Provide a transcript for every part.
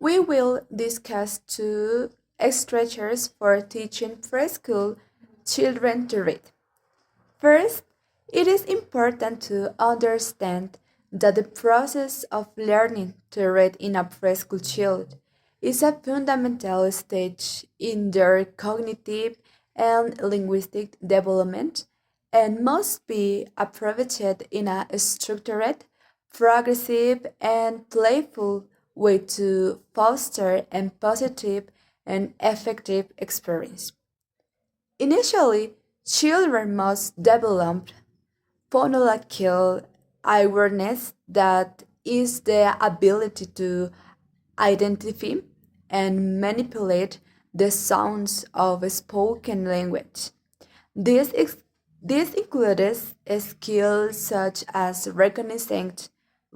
We will discuss two strategies for teaching preschool children to read. First, it is important to understand that the process of learning to read in a preschool child is a fundamental stage in their cognitive and linguistic development and must be approached in a structured, progressive, and playful way to foster a positive and effective experience. Initially, children must develop phonological awareness, that is the ability to identify and manipulate the sounds of spoken language. This, ex- this includes skills such as recognizing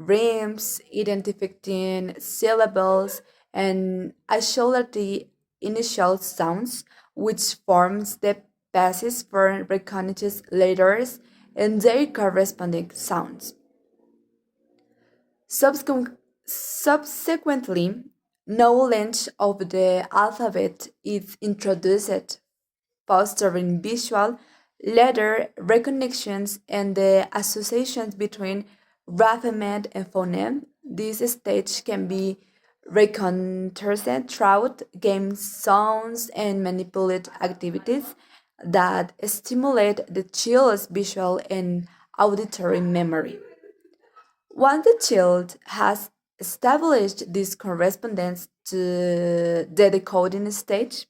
rhymes, identifying syllables, and isolating initial sounds, which forms the basis for recognizing letters and their corresponding sounds. Subsequently, knowledge of the alphabet is introduced, fostering visual letter recognitions and the associations between alphabet and phoneme. This stage can be recounted throughout games, sounds, and manipulated activities that stimulate the child's visual and auditory memory. Once the child has established this correspondence to the decoding stage,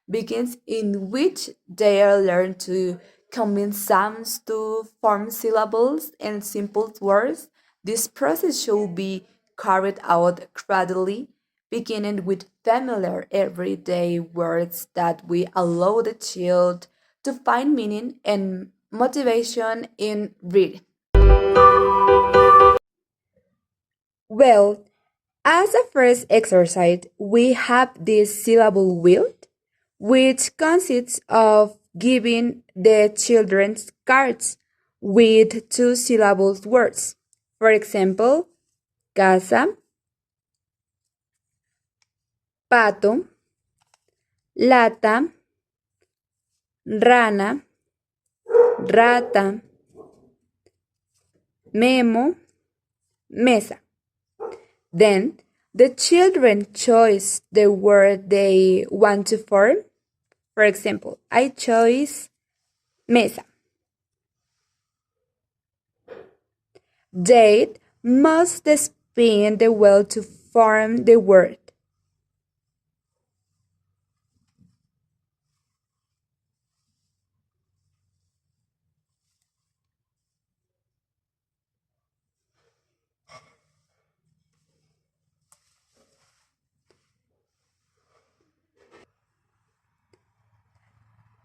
begins in which they learn to combine sounds to form syllables and simple words. This process should be carried out gradually, beginning with familiar everyday words that we allow the child to find meaning and motivation in reading. Well, as a first exercise, we have this syllable wheel, which consists of giving the children cards with two syllable words. For example, casa, pato, lata, rana, rata, memo, mesa. Then the children choose the word they want to form. For example, I choose mesa. They must spin the wheel to form the word.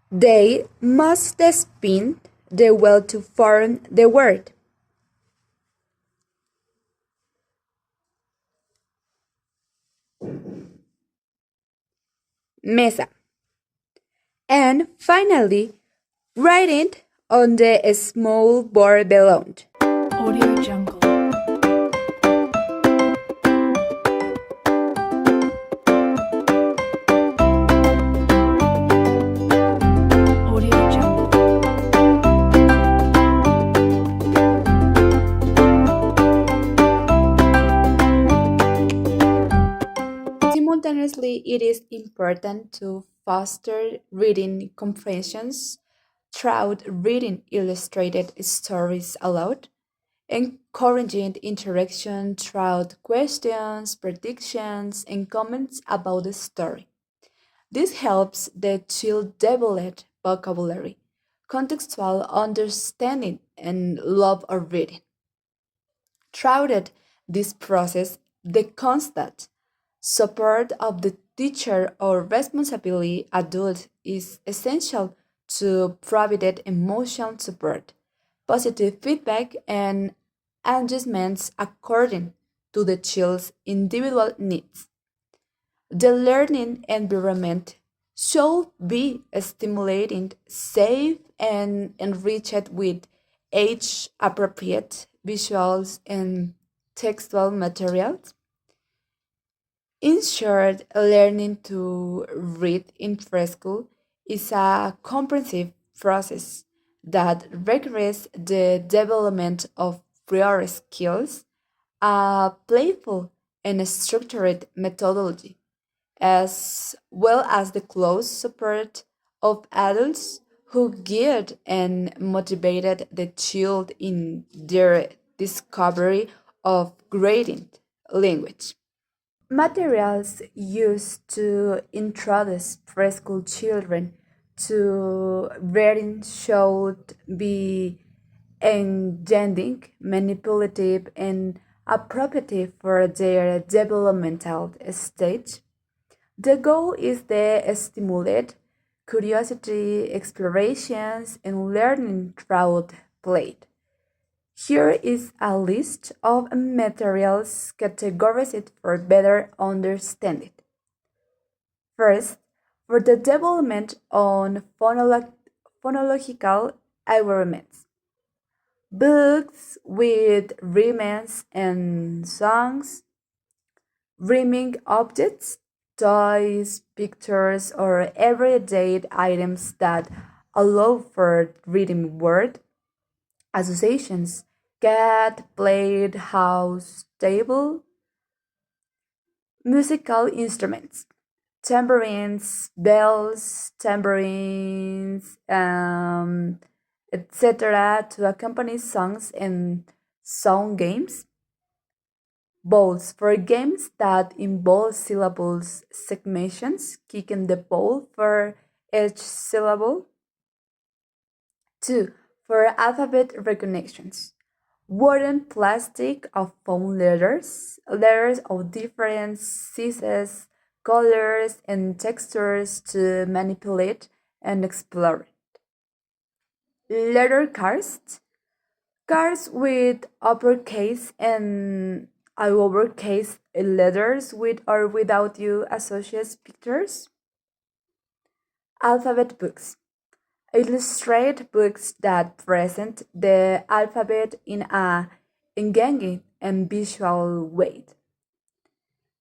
They must spin the wheel to form the word. Mesa. And finally, write it on the small board below. Audio Jungle. Audio Jungle. Simultaneously, it is important to foster reading comprehensions throughout reading illustrated stories aloud, encouraging interaction throughout questions, predictions, and comments about the story. This helps the child develop vocabulary, contextual understanding, and love of reading. Throughout this process, the constant support of the teacher or responsibility adult is essential to provide emotional support, positive feedback, and adjustments according to the child's individual needs. The learning environment should be stimulating, safe, and enriched with age appropriate visuals and textual materials. In short, learning to read in preschool is a comprehensive process that requires the development of prior skills, a playful and structured methodology, as well as the close support of adults who guide and motivated the child in their discovery of grading language. Materials used to introduce preschool children to reading should be engaging, manipulative, and appropriate for their developmental stage. The goal is to stimulate curiosity, explorations, and learning through play. Here is a list of materials categorized for better understanding. First, for the development on phonological environments. Books with rhymes and songs, rhyming objects, toys, pictures, or everyday items that allow for reading word associations: cat, plate, house, table. Musical instruments: tambourines, bells, tambourines, etc., to accompany songs and sound games. Bowls for games that involve syllables, segmentations, kicking the ball for each syllable. 2. For alphabet recognitions. Wooden plastic of foam letters, letters of different sizes, colors, and textures to manipulate and explore. Letter cards, cards with uppercase and lowercase letters with or without you associate pictures. Alphabet books, illustrate books that present the alphabet in a engaging and visual way.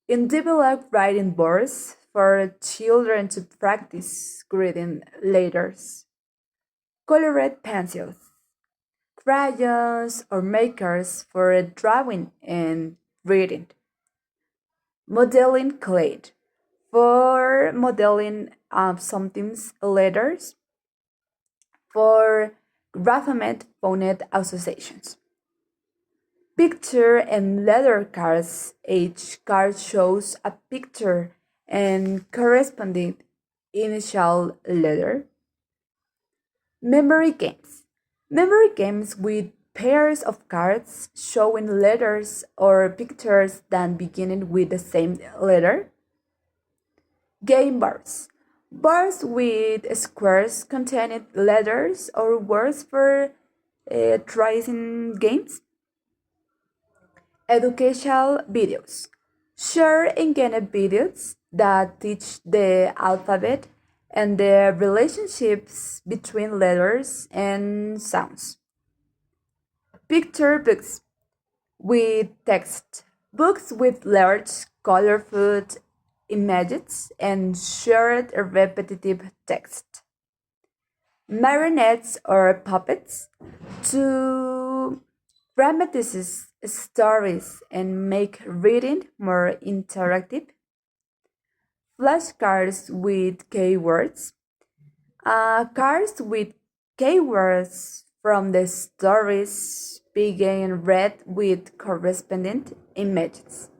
In developed writing boards for children to practice reading letters. Colored pencils, crayons or markers for drawing and reading. Modeling clay for modeling sometimes letters, for graphomet phoned associations. Picture and letter cards. Each card shows a picture and corresponding initial letter. Memory games. Memory games with pairs of cards showing letters or pictures that beginning with the same letter. Game bars. Bars with squares containing letters or words for tracing games. Educational videos. Share engaging videos that teach the alphabet and the relationships between letters and sounds. Picture books with text. Books with large, colorful images and short, repetitive text. Marionettes or puppets to dramatize stories and make reading more interactive. Flashcards with keywords. Cards with keywords from the stories being read with corresponding images.